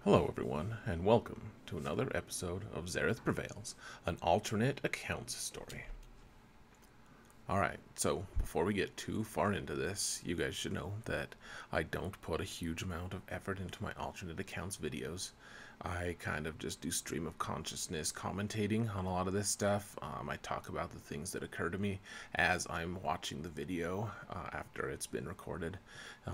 Hello everyone, and welcome to another episode of Xaereth Prevails, an alternate accounts story. Alright, so before we get too far into this, you guys should know that I don't put a huge amount of effort into my alternate accounts videos. I kind of just do stream of consciousness commentating on a lot of this stuff. I talk about the things that occur to me as I'm watching the video after it's been recorded.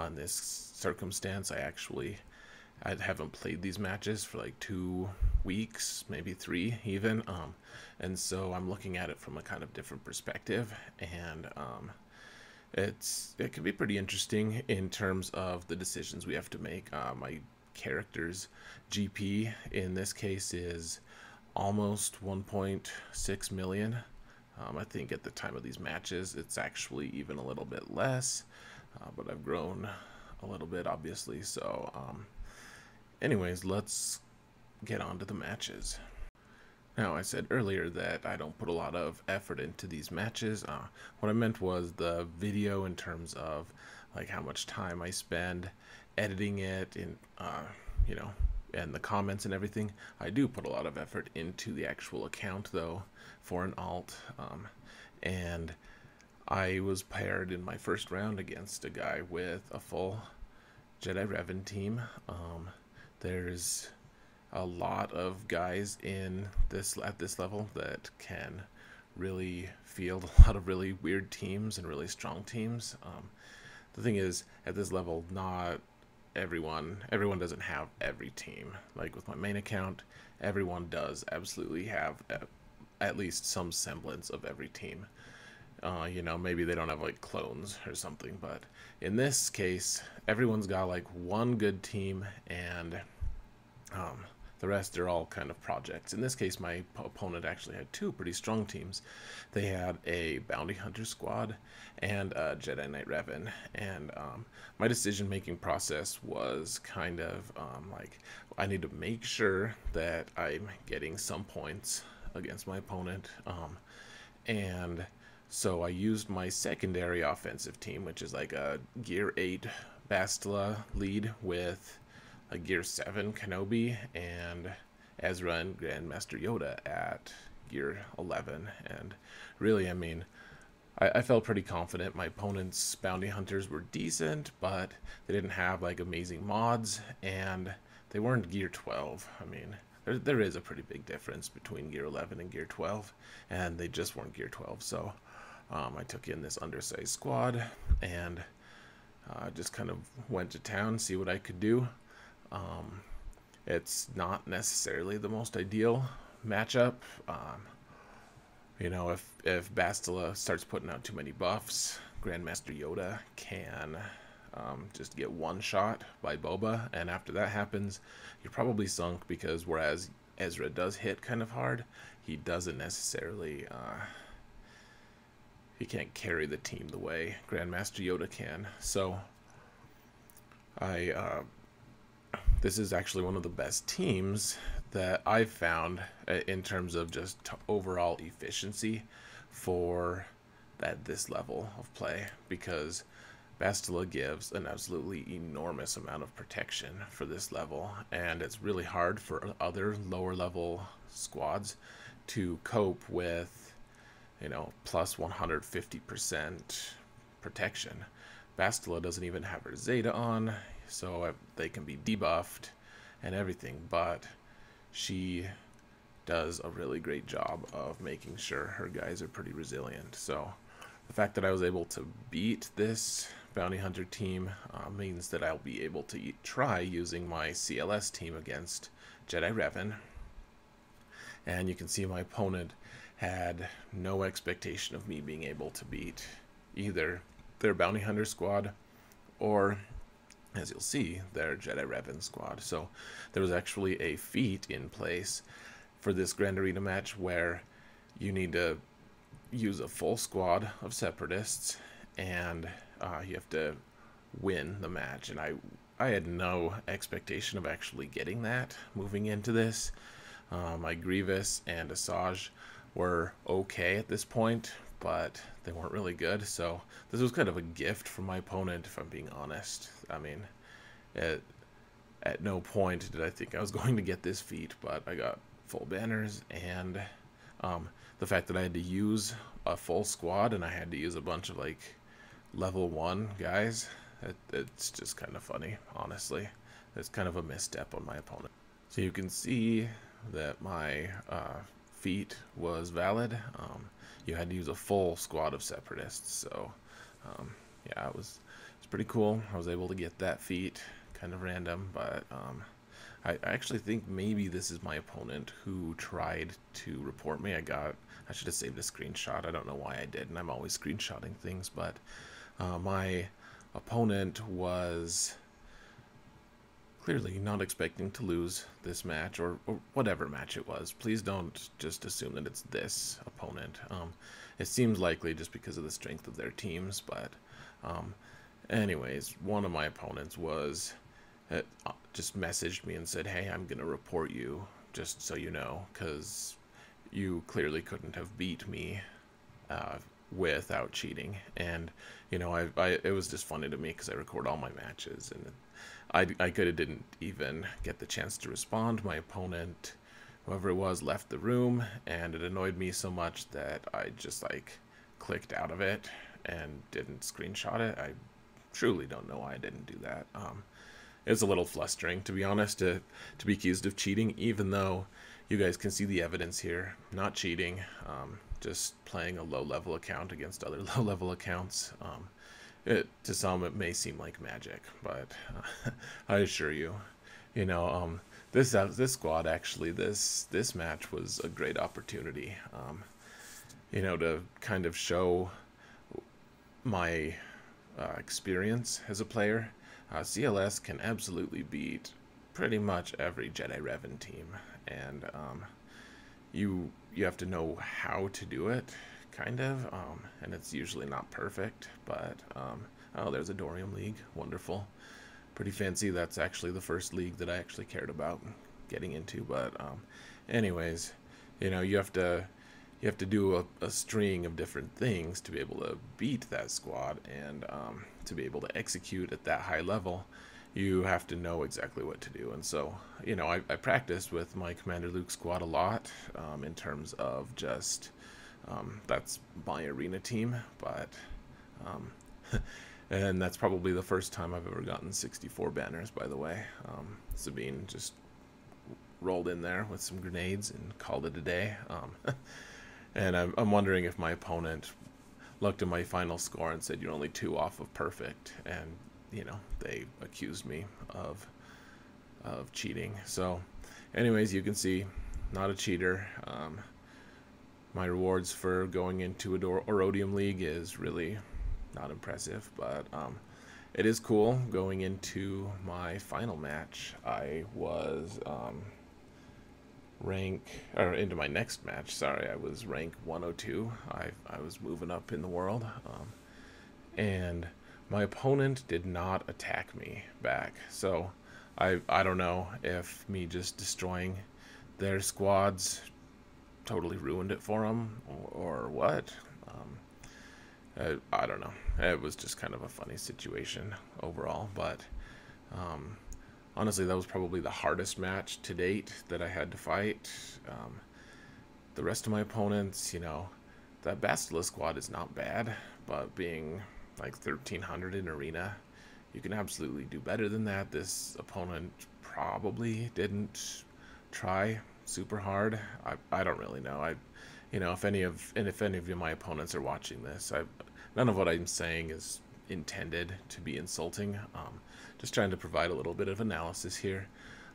In this circumstance, I haven't played these matches for like 2 weeks, maybe 3 even, and so I'm looking at it from a kind of different perspective, and it can be pretty interesting in terms of the decisions we have to make. My character's GP in this case is almost 1.6 million. I think at the time of these matches it's actually even a little bit less, but I've grown a little bit obviously, so anyways, let's get on to the matches. Now, I said earlier that I don't put a lot of effort into these matches. What I meant was the video in terms of like how much time I spend editing it you know, and the comments and everything. I do put a lot of effort into the actual account though for an alt. And I was paired in my first round against a guy with a full Jedi Revan team. There's a lot of guys at this level that can really field a lot of really weird teams and really strong teams. The thing is, at this level, not everyone doesn't have every team. Like with my main account, everyone does absolutely have at least some semblance of every team. Maybe they don't have like clones or something, but in this case, everyone's got like one good team, and the rest are all kind of projects. In this case, my opponent actually had two pretty strong teams. They had a Bounty Hunter squad and a Jedi Knight Revan, and my decision-making process was kind of like, I need to make sure that I'm getting some points against my opponent, and so I used my secondary offensive team, which is like a Gear 8 Bastila lead with a Gear 7 Kenobi and Ezra and Grandmaster Yoda at Gear 11. And really, I mean, I felt pretty confident. My opponent's bounty hunters were decent, but they didn't have like amazing mods, and they weren't Gear 12. I mean, there is a pretty big difference between Gear 11 and Gear 12, and they just weren't Gear 12. So I took in this undersized squad and just kind of went to town, see what I could do. It's not necessarily the most ideal matchup. If Bastila starts putting out too many buffs, Grandmaster Yoda can just get one shot by Boba, and after that happens, you're probably sunk, because whereas Ezra does hit kind of hard, he doesn't necessarily he can't carry the team the way Grandmaster Yoda can. So this is actually one of the best teams that I've found in terms of just overall efficiency for this level of play, because Bastila gives an absolutely enormous amount of protection for this level, and it's really hard for other lower level squads to cope with, plus 150% protection. Bastila doesn't even have her Zeta on, so they can be debuffed and everything, but she does a really great job of making sure her guys are pretty resilient. So the fact that I was able to beat this bounty hunter team means that I'll be able to try using my CLS team against Jedi Revan. And you can see my opponent had no expectation of me being able to beat either their bounty hunter squad or, as you'll see, their Jedi Revan squad. So there was actually a feat in place for this Grand Arena match where you need to use a full squad of separatists, and you have to win the match. And I had no expectation of actually getting that moving into this. My Grievous and Asajj were okay at this point, but they weren't really good. So this was kind of a gift from my opponent, if I'm being honest. I mean, at no point did I think I was going to get this feat, but I got full banners, and the fact that I had to use a full squad and I had to use a bunch of like level 1 guys, it's just kind of funny, honestly. It's kind of a misstep on my opponent. So you can see that my feat was valid. You had to use a full squad of separatists, so yeah, it's pretty cool. I was able to get that feat, kind of random, but I actually think maybe this is my opponent who tried to report me. I should have saved a screenshot. I don't know why I didn't. I'm always screenshotting things, but my opponent was clearly not expecting to lose this match, or whatever match it was. Please don't just assume that it's this opponent. It seems likely just because of the strength of their teams, but anyways, one of my opponents was just messaged me and said, hey, I'm gonna report you, just so you know, because you clearly couldn't have beat me without cheating. And you know, it was just funny to me because I record all my matches, and I could have didn't even get the chance to respond. My opponent, whoever it was, left the room, and it annoyed me so much that I just like clicked out of it and didn't screenshot it. I truly don't know why I didn't do that. It's a little flustering, to be honest, to be accused of cheating, even though you guys can see the evidence here. Not cheating, just playing a low-level account against other low-level accounts. To some, it may seem like magic, but I assure you, you know, this squad, actually, this match was a great opportunity, you know, to kind of show my experience as a player. CLS can absolutely beat pretty much every Jedi Revan team, and you have to know how to do it, kind of, and it's usually not perfect, but oh, there's a Dorium League, wonderful, pretty fancy. That's actually the first league that I actually cared about getting into, but anyways, you know, you have to do a string of different things to be able to beat that squad, and to be able to execute at that high level, you have to know exactly what to do. And so, you know, I practiced with my Commander Luke squad a lot, in terms of just that's my arena team, but and that's probably the first time I've ever gotten 64 banners, by the way. Sabine just rolled in there with some grenades and called it a day. And I'm wondering if my opponent looked at my final score and said, you're only 2 off of perfect, and you know, they accused me of cheating. So anyways, you can see, not a cheater. My rewards for going into a Orodium League is really not impressive, but it is cool. Going into my final match, I was into my next match, sorry, I was rank 102. I was moving up in the world, and my opponent did not attack me back. So I don't know if me just destroying their squads totally ruined it for them, or what. I don't know. It was just kind of a funny situation overall, but honestly, that was probably the hardest match to date that I had to fight. The rest of my opponents, you know, that Bastila squad is not bad, but being like 1300 in arena, you can absolutely do better than that. This opponent probably didn't try super hard. I don't really know. You know, if any of my opponents are watching this, none of what I'm saying is intended to be insulting. Just trying to provide a little bit of analysis here.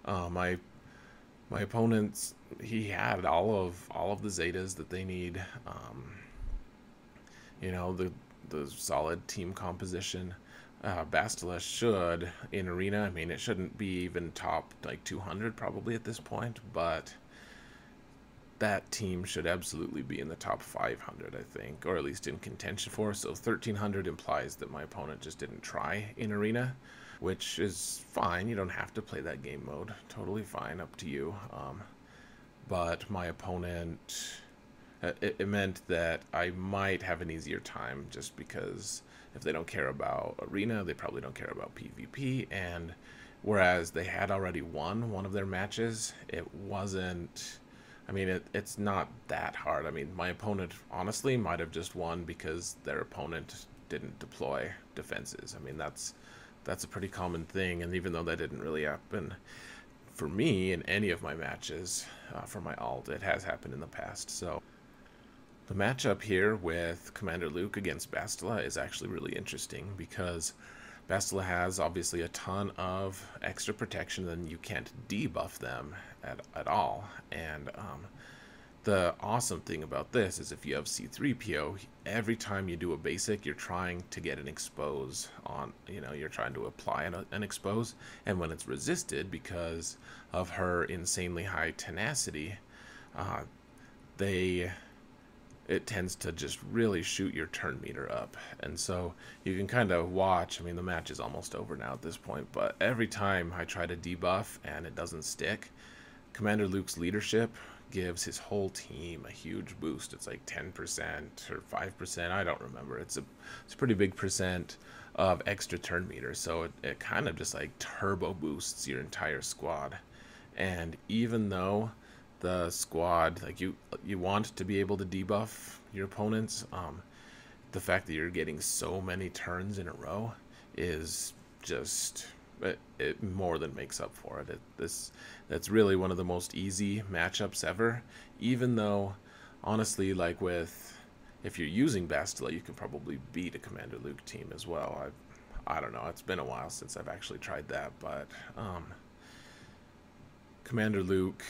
My opponents, he had all of the Zetas that they need. You know, the solid team composition. Bastila should, in arena, I mean, it shouldn't be even top like 200 probably at this point, but that team should absolutely be in the top 500, I think, or at least in contention for. So 1300 implies that my opponent just didn't try in arena, which is fine. You don't have to play that game mode. Totally fine, up to you. But my opponent, it meant that I might have an easier time, just because if they don't care about arena, they probably don't care about PvP, and whereas they had already won one of their matches. It wasn't. I mean, it's not that hard. I mean, my opponent honestly might have just won because their opponent didn't deploy defenses. I mean, that's a pretty common thing, and even though that didn't really happen for me in any of my matches for my alt, it has happened in the past. So the matchup here with Commander Luke against Bastila is actually really interesting because Bastila has obviously a ton of extra protection, and you can't debuff them at all. And the awesome thing about this is if you have C3PO, every time you do a basic, you're trying to get an expose on, you're trying to apply an expose, and when it's resisted because of her insanely high tenacity, it tends to just really shoot your turn meter up. And so you can kind of watch, I mean, the match is almost over now at this point, but every time I try to debuff and it doesn't stick, Commander Luke's leadership gives his whole team a huge boost. It's like 10% or 5%, I don't remember. It's a pretty big percent of extra turn meter, so it kind of just like turbo boosts your entire squad. And even though the squad, like you want to be able to debuff your opponents, the fact that you're getting so many turns in a row is just it more than makes up for it. That's really one of the most easy matchups ever, even though honestly, like if you're using Bastila, you can probably beat a Commander Luke team as well. I don't know, it's been a while since I've actually tried that, but Commander Luke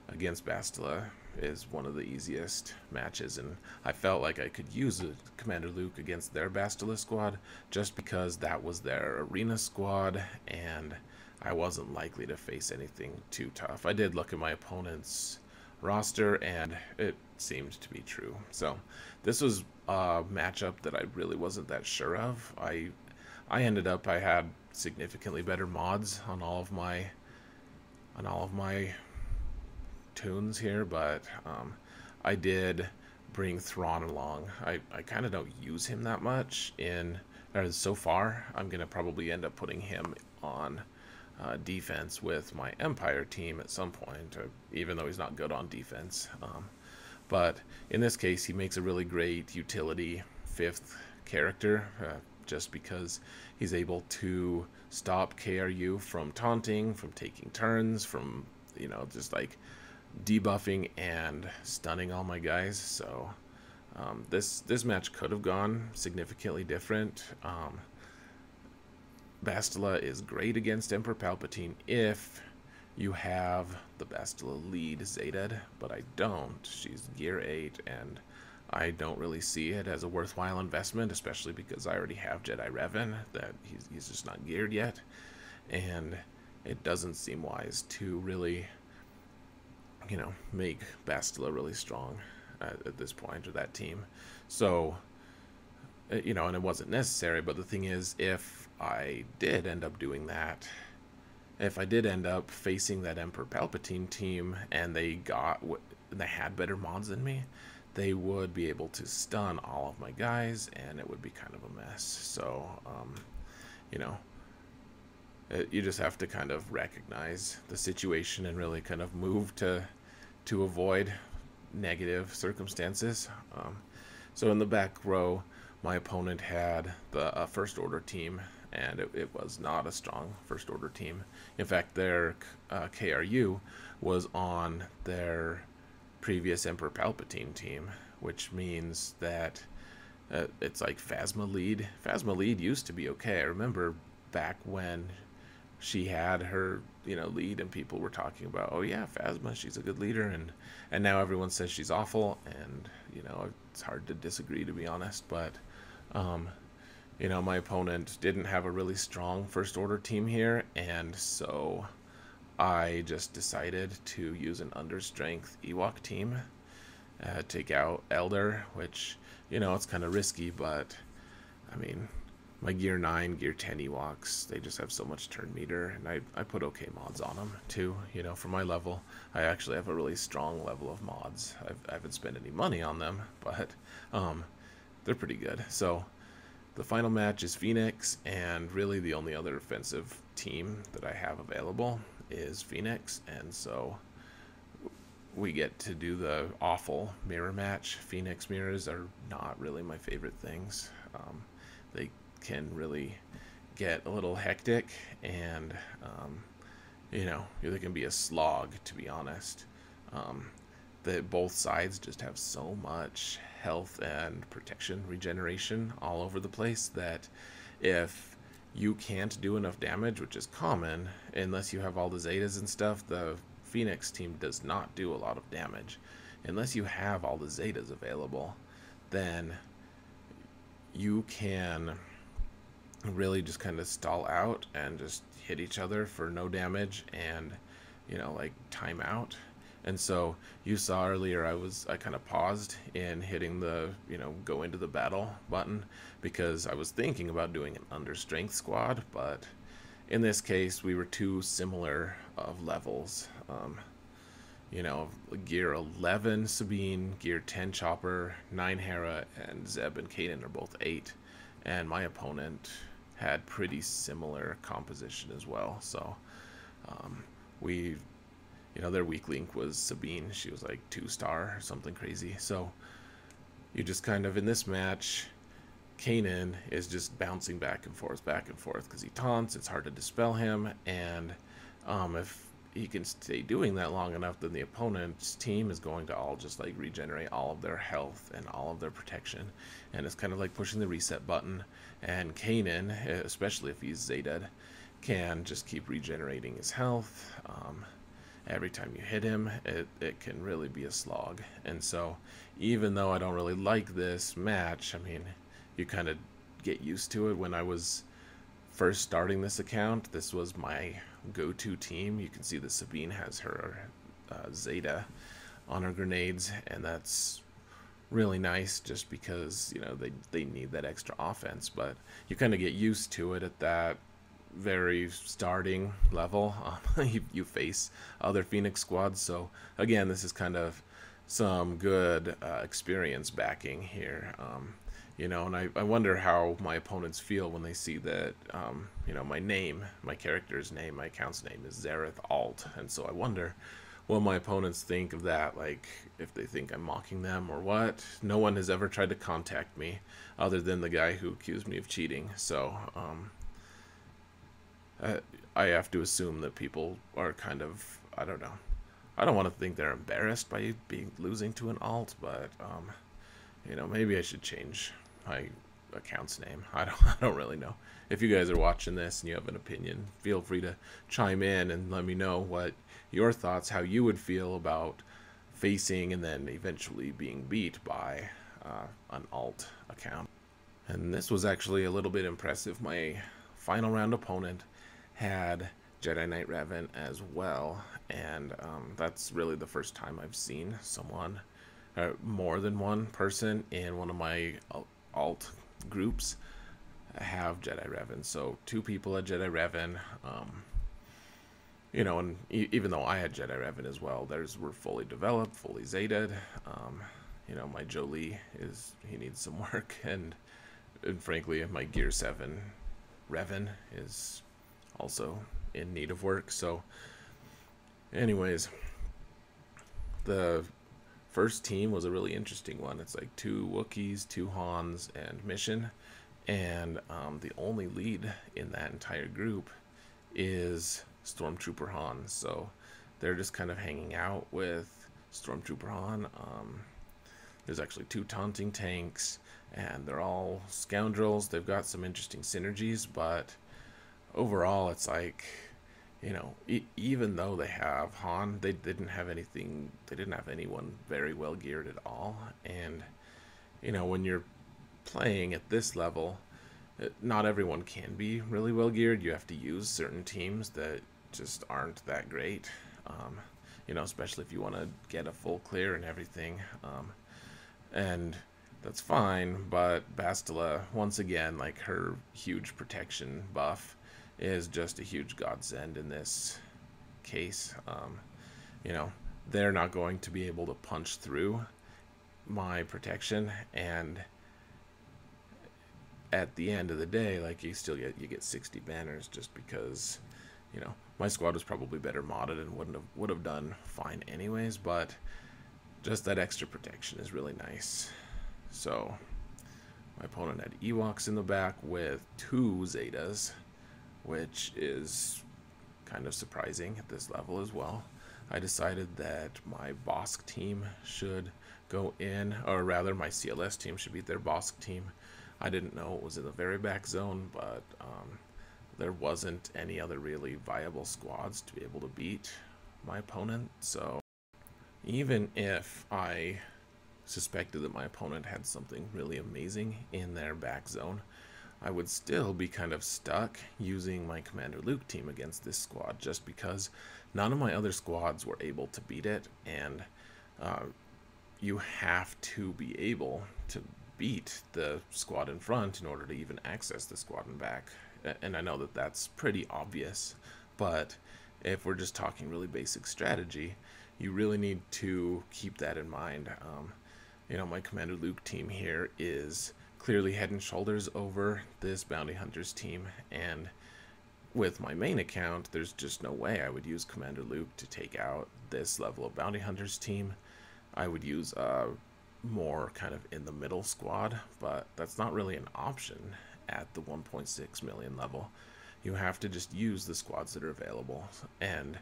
against Bastila is one of the easiest matches, and I felt like I could use a Commander Luke against their Bastila squad just because that was their arena squad and I wasn't likely to face anything too tough. I did look at my opponent's roster and it seemed to be true. So this was a matchup that I really wasn't that sure of. I had significantly better mods on all of my tunes here, but I did bring Thrawn along. I kind of don't use him that much so far. I'm gonna probably end up putting him on defense with my Empire team at some point, even though he's not good on defense. But in this case, he makes a really great utility 5th character, just because he's able to stop KRU from taunting, from taking turns, from just like debuffing and stunning all my guys. So this match could have gone significantly different. Bastila is great against Emperor Palpatine if you have the Bastila lead Zated, but I don't. She's gear 8 and I don't really see it as a worthwhile investment, especially because I already have Jedi Revan that he's just not geared yet, and it doesn't seem wise to really make Bastila really strong at this point, or that team. So and it wasn't necessary, but the thing is, if I did end up doing that, if I did end up facing that Emperor Palpatine team and they had better mods than me, they would be able to stun all of my guys and it would be kind of a mess. So you just have to kind of recognize the situation and really kind of move to avoid negative circumstances. So in the back row, my opponent had the First Order team, and it was not a strong First Order team. In fact, their KRU was on their previous Emperor Palpatine team, which means that it's like Phasma lead. Phasma lead used to be okay. I remember back when she had her lead and people were talking about, oh yeah, Phasma, she's a good leader, and now everyone says she's awful, and it's hard to disagree, to be honest. But my opponent didn't have a really strong First Order team here, and so I just decided to use an understrength Ewok team, take out Elder, which it's kind of risky, but I mean, my gear 9, gear 10 Ewoks, they just have so much turn meter, and I put okay mods on them too. For my level, I actually have a really strong level of mods. I haven't spent any money on them, but they're pretty good. So the final match is Phoenix, and really the only other offensive team that I have available is Phoenix, and so we get to do the awful mirror match. Phoenix mirrors are not really my favorite things. They can really get a little hectic, and they can be a slog, to be honest. That both sides just have so much health and protection regeneration all over the place that if you can't do enough damage, which is common unless you have all the Zetas and stuff, the Phoenix team does not do a lot of damage. Unless you have all the Zetas available, then you can really just kind of stall out and just hit each other for no damage and like time out. And so you saw earlier I kind of paused in hitting the go into the battle button because I was thinking about doing an under strength squad, but in this case we were too similar of levels. Gear 11 Sabine, gear 10 Chopper, 9 Hera, and Zeb and Kaden are both 8, and my opponent had pretty similar composition as well. So their weak link was Sabine. She was like 2-star or something crazy. So you just kind of, in this match, Kanan is just bouncing back and forth because he taunts. It's hard to dispel him, and if he can stay doing that long enough, then the opponent's team is going to all just like regenerate all of their health and all of their protection, and it's kind of like pushing the reset button. And Kanan, especially if he's Zetaed, can just keep regenerating his health. Every time you hit him, it can really be a slog. And so even though I don't really like this match, I mean, you kind of get used to it. When I was first starting this account, this was my go-to team. You can see that Sabine has her Zeta on her grenades, and that's really nice just because they need that extra offense. But you kind of get used to it at that very starting level. You face other Phoenix squads, so again, this is kind of some good experience backing here. And I wonder how my opponents feel when they see that my character's name, my account's name is Xaereth Alt, and so I wonder what my opponents think of that, like if they think I'm mocking them or what. No one has ever tried to contact me other than the guy who accused me of cheating, so I have to assume that people are kind of, I don't know. I don't want to think they're embarrassed by losing to an alt, but maybe I should change my account's name. I don't really know. If you guys are watching this and you have an opinion, feel free to chime in and let me know what your thoughts, how you would feel about facing and then eventually being beat by an alt account. And this was actually a little bit impressive. My final round opponent had Jedi Knight Revan as well, and that's really the first time I've seen someone, more than one person in one of my alt groups have Jedi Revan. So 2 people had Jedi Revan, and even though I had Jedi Revan as well, theirs were fully developed, fully Zetaed. My Jolie he needs some work, and frankly my Gear 7 Revan is also in need of work. So anyways, the first team was a really interesting one. It's like 2 Wookiees, 2 Hans, and Mission, and the only lead in that entire group is Stormtrooper Han. So they're just kind of hanging out with Stormtrooper Han. There's actually 2 taunting tanks, and they're all scoundrels. They've got some interesting synergies, but overall it's like, even though they have Han, they didn't have anyone very well geared at all. And when you're playing at this level, not everyone can be really well geared. You have to use certain teams that just aren't that great, especially if you want to get a full clear and everything, and that's fine. But Bastila, once again, like, her huge protection buff is just a huge godsend in this case. They're not going to be able to punch through my protection, and at the end of the day, like, you get 60 banners just because, you know, my squad was probably better modded and would have done fine anyways, but just that extra protection is really nice. So my opponent had Ewoks in the back with 2 Zetas, which is kind of surprising at this level as well. I decided that my Bosk team should go in, or rather my CLS team should beat their Bosk team. I didn't know it was in the very back zone, but there wasn't any other really viable squads to be able to beat my opponent. So even if I suspected that my opponent had something really amazing in their back zone, I would still be kind of stuck using my Commander Luke team against this squad, just because none of my other squads were able to beat it, and you have to be able to beat the squad in front in order to even access the squad in back. And I know that that's pretty obvious, but if we're just talking really basic strategy, you really need to keep that in mind. You know, my Commander Luke team here is clearly head and shoulders over this Bounty Hunters team, and with my main account, there's just no way I would use Commander Luke to take out this level of Bounty Hunters team. I would use a more kind of in the middle squad, but that's not really an option at the 1.6 million level. You have to just use the squads that are available, and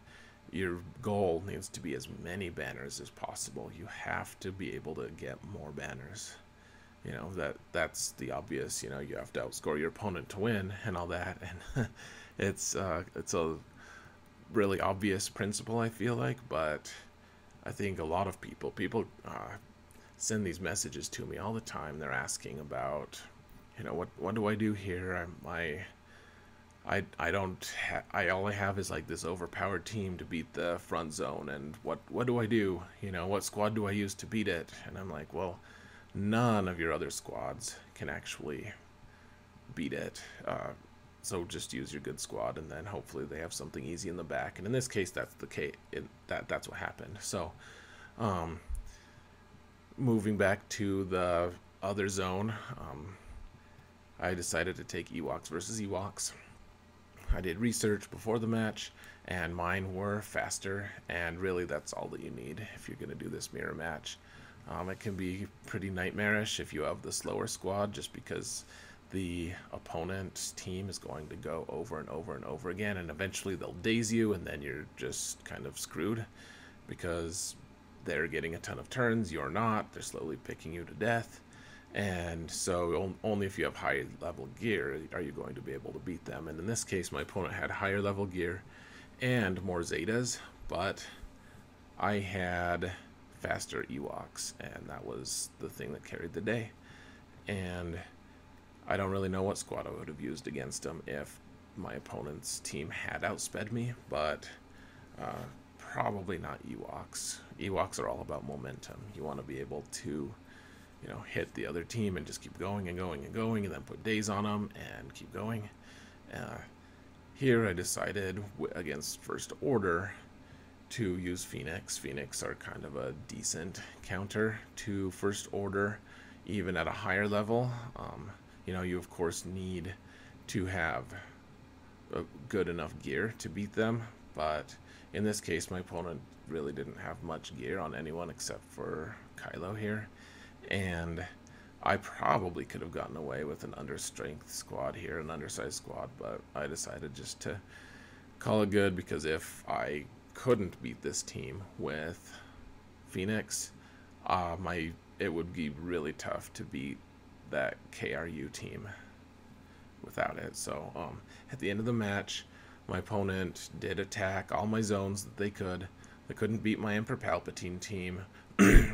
your goal needs to be as many banners as possible. You have to be able to get more banners. You know, that's the obvious. You know, you have to outscore your opponent to win and all that, and it's a really obvious principle, I feel like, but I think a lot of people send these messages to me all the time. They're asking about, you know, what do I do here? All I have is like this overpowered team to beat the front zone, and what do I do? You know, what squad do I use to beat it? And I'm like, well, none of your other squads can actually beat it. So just use your good squad, and then hopefully they have something easy in the back. And in this case, that's the case. That's what happened. So, moving back to the other zone, I decided to take Ewoks versus Ewoks. I did research before the match, and mine were faster, and really that's all that you need if you're going to do this mirror match. It can be pretty nightmarish if you have the slower squad, just because the opponent's team is going to go over and over and over again, and eventually they'll daze you, and then you're just kind of screwed because they're getting a ton of turns, you're not, they're slowly picking you to death. And so only if you have high level gear are you going to be able to beat them. And in this case, my opponent had higher level gear and more Zetas, but I had faster Ewoks, and that was the thing that carried the day. And I don't really know what squad I would have used against them if my opponent's team had outsped me, but probably not Ewoks. Ewoks are all about momentum. You want to be able to, you know, hit the other team and just keep going and going and going, and then put days on them and keep going. Here I decided against First Order to use Phoenix. Phoenix are kind of a decent counter to First Order, even at a higher level. You know, you of course need to have a good enough gear to beat them, but in this case my opponent really didn't have much gear on anyone except for Kylo here, and I probably could have gotten away with an understrength squad here, an undersized squad, but I decided just to call it good, because if I couldn't beat this team with Phoenix, it would be really tough to beat that KRU team without it. So at the end of the match, my opponent did attack all my zones that they could. They couldn't beat my Emperor Palpatine team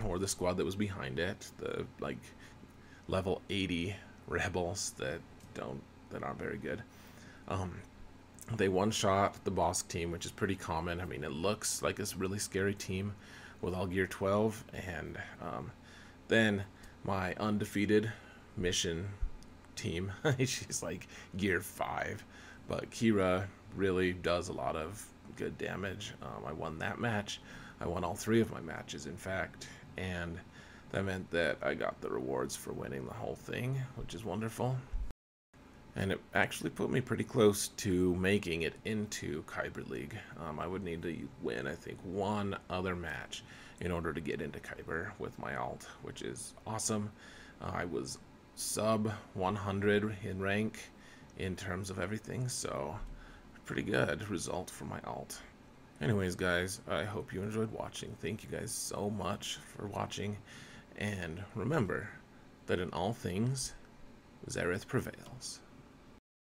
or the squad that was behind it, the like level 80 rebels that aren't very good. They one-shot the Bosk team, which is pretty common. I mean, it looks like a really scary team with all gear 12, and then my undefeated mission team, she's like gear 5, but Kira really does a lot of good damage. I won that match. I won all 3 of my matches, in fact, and that meant that I got the rewards for winning the whole thing, which is wonderful. And it actually put me pretty close to making it into Kyber League. I would need to win, I think, one other match in order to get into Kyber with my alt, which is awesome. I was sub 100 in rank in terms of everything, so pretty good result for my alt. Anyways, guys, I hope you enjoyed watching. Thank you guys so much for watching, and remember that in all things, Xaereth prevails.